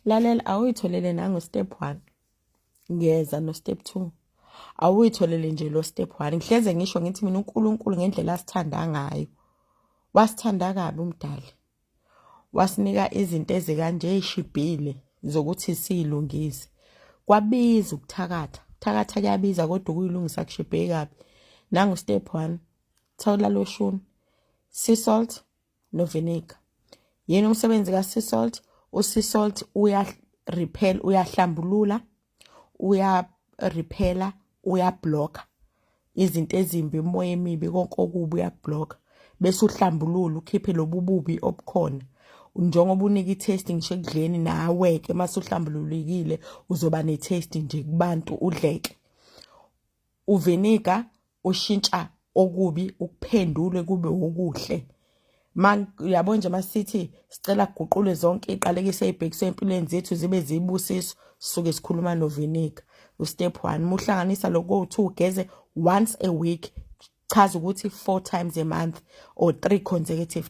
Lalela, awuyitholele nango step 1. Ngiyeza no step 2. Awuyitholele nje lo step 1. Ngihleze ngisho ngithi mina uNkulunkulu ngendlela asithanda ngayo. Wasithanda kabi umdali. Wasinika izinto ezikanje ezishibhile zokuthi silungise. Kwabiza ukuthakatha. Thakatha kuyabiza kodwa ukuyilungisa kushibhe kabi. Nangu step 1. Thola lotion, sea salt no vinegar. Yena umsebenzi ka sea salt, sea salt uyahlambulula, uyarepela, uyablocker izinto ezimbi, imoya emibi, konke okubi uyablocker. Bese uhlambulula ukhiphe lobububi obukhona. Njengoba unika i-taste ngisho ekudleni nawe ke mase uhlambululekile uzoba ne-taste nje kubantu udleke. Uvinegar ushintsha okubi ukuphendule kube okuhle. Uyabona nje masithi sicela kuguqule zonke iqalekise ezibhekiswe empilweni zethu zibe zibusiso, suke sikhuluma novinegar. Step 1 muhlanganisa lokho u2 ugeze once a week, chaza ukuthi 4 times a month or 3 consecutive